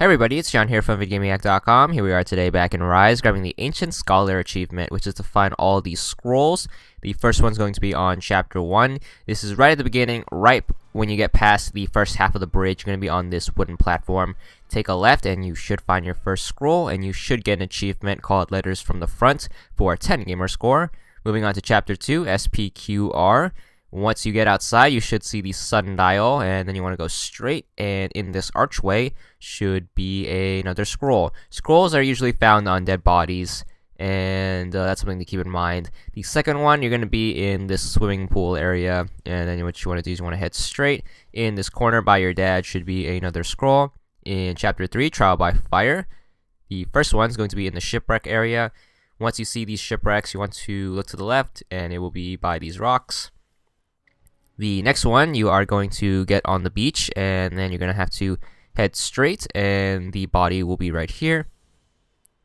Hey everybody, it's John here from VidGamiac.com. Here we are today back in Ryse, grabbing the Ancient Scholar achievement, which is to find all these scrolls. The first one's going to be on Chapter 1. This is right at the beginning, right when you get past the first half of the bridge. You're going to be on this wooden platform. Take a left and you should find your first scroll, and you should get an achievement called Letters from the Front for a 10 gamer score. Moving on to Chapter 2, SPQR. Once you get outside, you should see the sundial, and then you want to go straight, and in this archway should be another scroll. Scrolls are usually found on dead bodies, and that's something to keep in mind. The second one, you're going to be in this swimming pool area, and then what you want to do is you want to head straight. In this corner by your dad should be another scroll. In Chapter 3, Trial by Fire, the first one is going to be in the shipwreck area. Once you see these shipwrecks, you want to look to the left, and it will be by these rocks. The next one, you are going to get on the beach, and then you're going to have to head straight, and the body will be right here.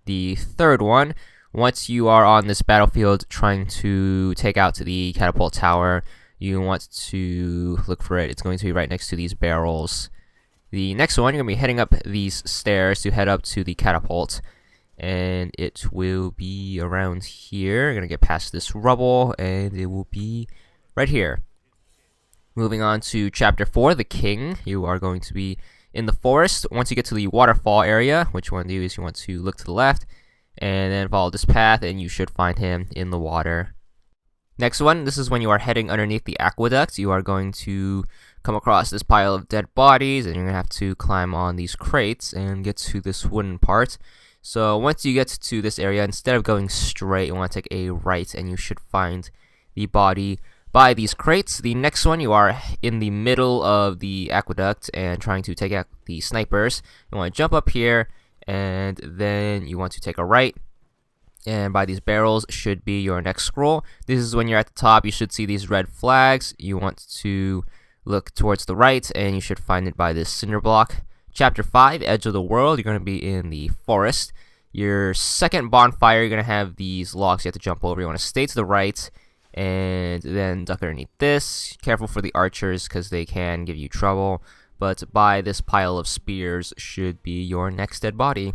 The third one, once you are on this battlefield trying to take out the catapult tower, you want to look for it. It's going to be right next to these barrels. The next one, you're going to be heading up these stairs to head up to the catapult, and it will be around here. You're going to get past this rubble, and it will be right here. Moving on to Chapter 4, The King. You are going to be in the forest. Once you get to the waterfall area, what you want to do is you want to look to the left and then follow this path, and you should find him in the water. Next one, this is when you are heading underneath the aqueduct. You are going to come across this pile of dead bodies, and you're going to have to climb on these crates and get to this wooden part. So once you get to this area, instead of going straight, you want to take a right, and you should find the body by these crates. The next one, you are in the middle of the aqueduct and trying to take out the snipers. You want to jump up here, and then you want to take a right, and by these barrels should be your next scroll. This is when you're at the top. You should see these red flags. You want to look towards the right, and you should find it by this cinder block. Chapter 5, Edge of the World. You're going to be in the forest. Your second bonfire, you're going to have these logs you have to jump over. You want to stay to the right, and then duck underneath this. Careful for the archers because they can give you trouble, but by this pile of spears should be your next dead body.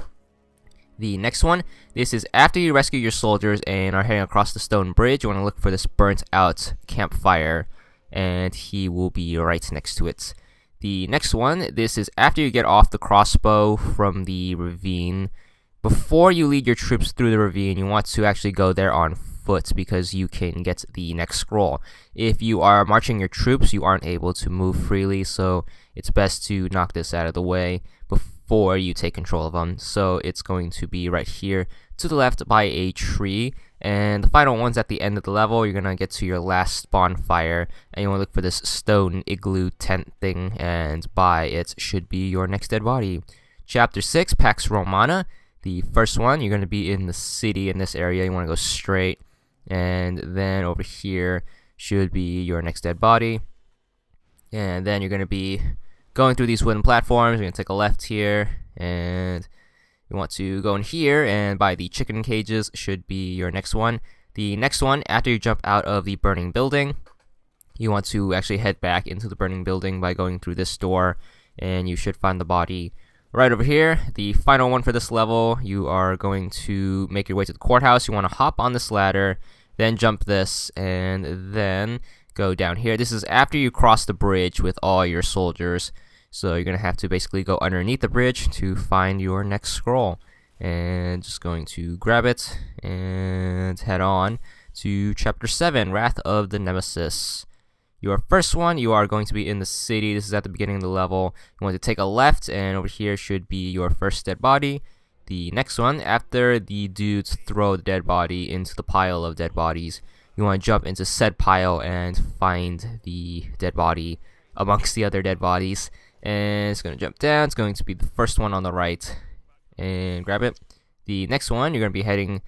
The next one, this is after you rescue your soldiers and are heading across the stone bridge. You want to look for this burnt out campfire, and he will be right next to it. The next one, this is after you get off the crossbow from the ravine. Before you lead your troops through the ravine, you want to actually go there on foot because you can get the next scroll. If you are marching your troops, you aren't able to move freely, so it's best to knock this out of the way before you take control of them. So it's going to be right here to the left by a tree, and the final one's at the end of the level. You're gonna get to your last bonfire, and you want to look for this stone igloo tent thing, and by it should be your next dead body. Chapter 6, Pax Romana. The first one, you're going to be in the city in this area. You want to go straight, and then over here should be your next dead body. And then you're going to be going through these wooden platforms. You're going to take a left here, and you want to go in here, and by the chicken cages should be your next one. The next one, after you jump out of the burning building, you want to actually head back into the burning building by going through this door, and you should find the body right over here. The final one for this level, you are going to make your way to the courthouse. You want to hop on this ladder, then jump this, and then go down here. This is after you cross the bridge with all your soldiers. So you're going to have to basically go underneath the bridge to find your next scroll. And just going to grab it and head on to Chapter 7, Wrath of the Nemesis. Your first one, you are going to be in the city. This is at the beginning of the level. You want to take a left, and over here should be your first dead body. The next one, after the dudes throw the dead body into the pile of dead bodies, you want to jump into said pile and find the dead body amongst the other dead bodies. And it's going to jump down. It's going to be the first one on the right, and grab it. The next one, you're going to be heading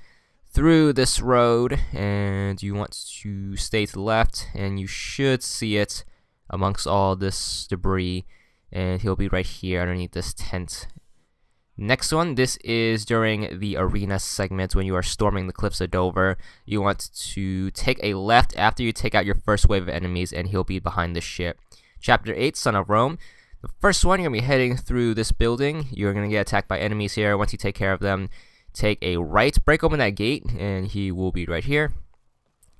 through this road, and you want to stay to the left, and you should see it amongst all this debris, and he'll be right here underneath this tent. Next one, this is during the arena segment when you are storming the cliffs of Dover. You want to take a left after you take out your first wave of enemies, and he'll be behind the ship. Chapter 8, Son of Rome. The first one, you're going to be heading through this building. You're going to get attacked by enemies here. Once you take care of them, take a right, break open that gate, and he will be right here.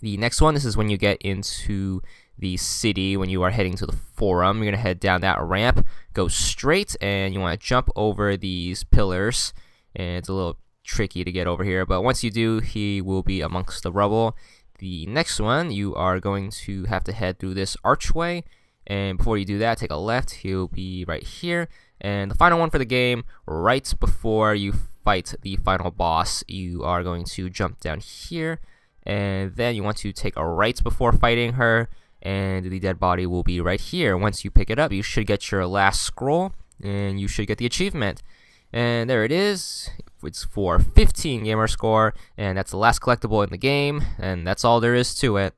The next one, this is when you get into the city, when you are heading to the forum. You're going to head down that ramp, go straight, and you want to jump over these pillars. And it's a little tricky to get over here, but once you do, he will be amongst the rubble. The next one, you are going to have to head through this archway. And before you do that, take a left. He'll be right here. And the final one for the game, right before you fight the final boss, you are going to jump down here. And then you want to take a right before fighting her. And the dead body will be right here. Once you pick it up, you should get your last scroll. And you should get the achievement. And there it is. It's for 15 gamer score. And that's the last collectible in the game. And that's all there is to it.